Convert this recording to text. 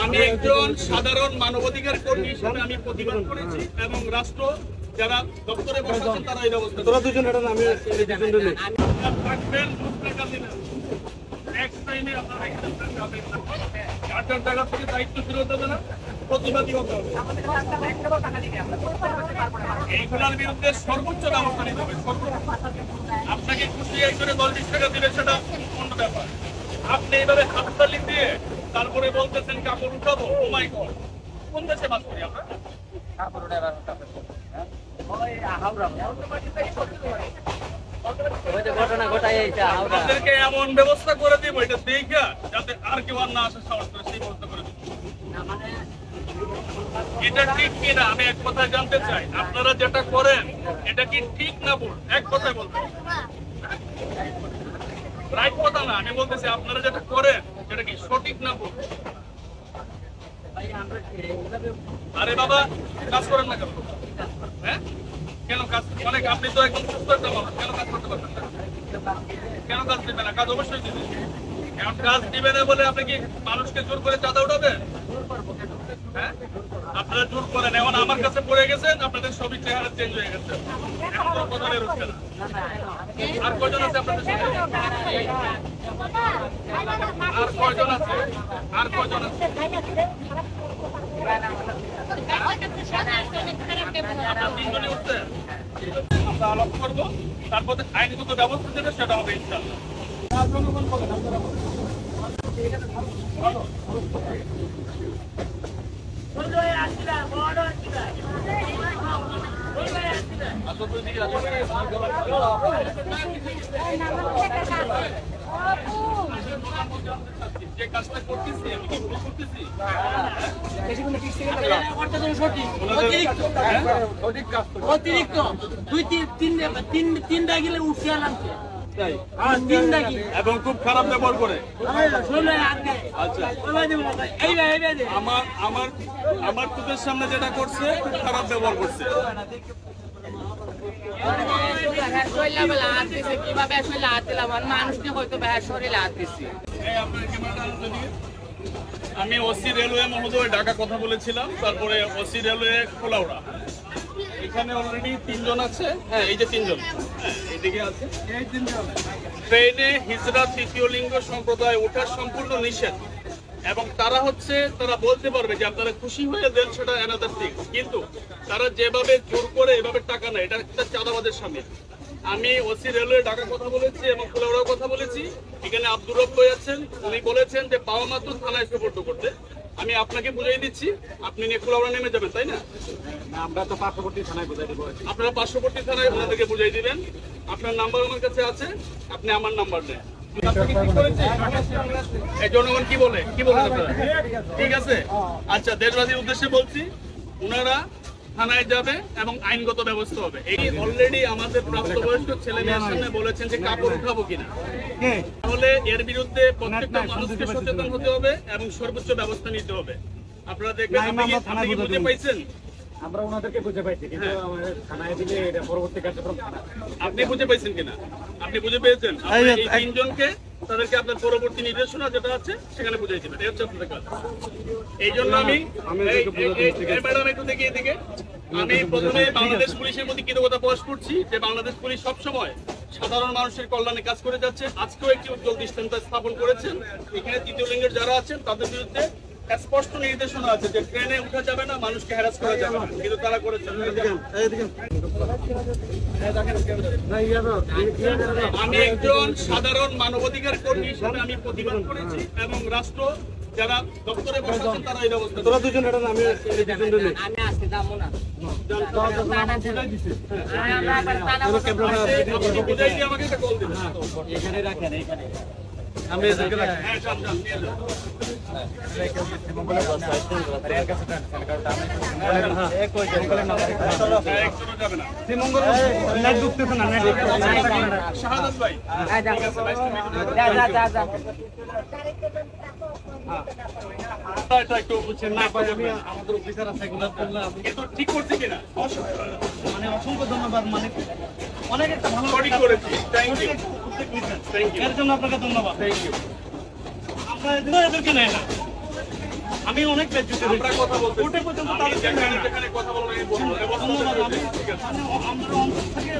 আমি একজন সাধারণ মানবাধিকার কর্মী হিসেবে আমি প্রতিবাদ করেছি এবং রাষ্ট্র যারা দপ্তরে বসেছেন তারা এই ব্যবস্থা তোরা দুজন এটা আমি থাকবেন এক টাইমে আপনারা এখানে থাকবেন না টাকা থেকে দায়িত্ব ফেরত দেবে না প্রতিবাদী হতে হবে এইগুলোর বিরুদ্ধে সর্বোচ্চ ব্যবস্থা নিতে হবে আপনাকে খুশি একজনে 10-20 টাকা দিলে সেটা অন্য ব্যাপার আপনি এইভাবে হাততালি দিয়ে তারপরে বলতেছেন কাপড় উঠাবো ও মাই গড কোন দেশে বাস করি আমরা আপনাদেরকে এমন ব্যবস্থা করে দিব এটা দেখা যাতে আর কেউ আর না আসে সাহস করে সেই ব্যবস্থা করে দিব এটা ঠিক কিনা আমি এক কথায় জানতে চাই আপনারা যেটা করেন এটা কি ঠিক না ভুল এক কথায় বলতে রাইট কথা না আমি বলতেছি আপনারা যেটা করেন সেটা কি সঠিক না ভুল আরে বাবা কাজ করেন না কেন হ্যাঁ কেন কাজ অনেক আপনি তো একদম সুস্থ একটা মানুষ কেন কাজ করতে পারবেন না কেন কাজ দিবে না কাজ অবশ্যই দিবে এখন কাজ দিবে না বলে আপনি কি মানুষকে জোর করে চাঁদা উঠাবেন হ্যাঁ আপনারা জোর করেন এখন আমার কাছে পড়ে গেছেন আপনাদের সবই চেহারা চেঞ্জ হয়ে গেছে এখন তো কথা বের হচ্ছে না আর কয়জন আছে আপনাদের সাথে আর কয়জন আছে আর কয়জন আছে আপনারা তিনজনই উঠছেন আমরা আলাপ করবো তারপরে আইনগত ব্যবস্থা যেটা সেটা হবে ইনশাআল্লাহ যে কাজটা করতেছি আমি কি ভুল করতেছি অতিরিক্ত 2-3 গেলে উঠে আনলাম এবং খুব খারাপ ব্যবহার করে আমার চোখের সামনে যেটা করছে খুব খারাপ ব্যবহার করছে আমি ওসি রেলওয়ে মহোদয় ঢাকা কথা বলেছিলাম তারপরে ওসি রেলওয়ে কুলাউড়া এখানে অলরেডি 3 জন আছে হ্যাঁ এই যে 3 জন হ্যাঁ এইদিকে আছে এই 3 জন ট্রেনে হিজড়া তৃতীয় লিঙ্গ সম্প্রদায় ওঠার সম্পূর্ণ নিষেধ এবং তারা বলতে পারবে যে আপনারা খুশি হয়ে দেন সেটা অ্যানাদার থিং কিন্তু তারা যেভাবে জোর করে এভাবে টাকা নেয় এটা একটা চাঁদাবাজের সামনে আমি ওসি রেলওয়ে ঢাকা কথা বলেছি এবং কুলাউড়াও কথা বলেছি এখানে আব্দুর রব ভাই আছেন উনি বলেছেন যে পাওয়া মাত্র থানায় সুপর্দ করতে আমি আপনাকে বুঝিয়ে দিচ্ছি আপনি নিয়ে কুলাউড়া নেমে যাবেন তাই না আমরা তো পার্শ্ববর্তী থানায় বুঝাই দেবো আপনারা পার্শ্ববর্তী থানায় ওনাদেরকে বুঝিয়ে দিবেন আপনার নাম্বার আমার কাছে আছে আপনি আমার নাম্বার নেন জনগণ কি বলে আপনারা ঠিক আছে আচ্ছা দেশবাসীর উদ্দেশ্যে বলছি ওনারা থানায় যাবে এবং আইনগত ব্যবস্থা হবে এই অলরেডি আমাদের প্রাপ্তবয়স্ক ছেলে মেয়ের সামনে বলেছেন যে কাপড় উঠাবো কিনা তাহলে এর বিরুদ্ধে প্রত্যেকটা মানুষকে সচেতন হতে হবে এবং সর্বোচ্চ ব্যবস্থা নিতে হবে আপনারা দেখবেন আপনি কি বুঝে পাইছেন আমরা ওনাদেরকে বুঝে পাইছি কিন্তু আমাদের থানায় দিলে এটা পরবর্তী কার্যক্রম থানা আপনি বুঝে পাইছেন কিনা আপনি বুঝে পেয়েছেন এই 3 জনকে তাদেরকে আপনার পরবর্তী নির্দেশনা যেটা আছে সেখানে বুঝাই দিবেন এই হচ্ছে আপনাদের কাজ এই জন্য আমি ম্যাডাম একটু দেখি এদিকে আমি প্রথমে বাংলাদেশ পুলিশের প্রতি কৃতজ্ঞতা প্রকাশ করছি যে বাংলাদেশ পুলিশ সবসময় সাধারণ মানুষের কল্যাণে কাজ করে যাচ্ছে আজকেও একটি উজ্জ্বল দৃষ্টান্ত স্থাপন করেছেন এখানে তৃতীয় লিঙ্গের যারা আছেন তাদের বিরুদ্ধে স্পষ্ট নির্দেশনা আছে যে ট্রেনে উঠা যাবে না মানুষকে হ্যারাস করা যাবে না কিন্তু তারা করেছে আমি একজন সাধারণ মানবাধিকার কর্মী হিসেবে আমি প্রতিবাদ করেছি এবং রাষ্ট্র যারা দপ্তরে বসেছেন তারা এই ব্যবস্থা তোরা দুজন এটা আমি আসতে যাবো না আমাকে একটা কল দিন এখানে রাখেন এখানে আমি এদেরকে রাখি হ্যাঁ যান নিয়ে যান শাহাদাত ভাই একটু বুঝছেন না আমাদের অফিসার আছে ঠিক করছে কিনা মানে অসংখ্য ধন্যবাদ মানে অনেক একটা ভালো করেছি থ্যাংক ইউ এর জন্য আপনাকে ধন্যবাদ থ্যাংক ইউ আপনাদের দিলে এদেরকে নেয় না। আমি অনেক বেজ্জতি আমরা কথা বলতে কোর্টে পর্যন্ত আমি তাদেরকে নেয় না। যেখানে কথা বলবো আমি বলবো। ধন্যবাদ। আমি আমরা অন্তর থেকে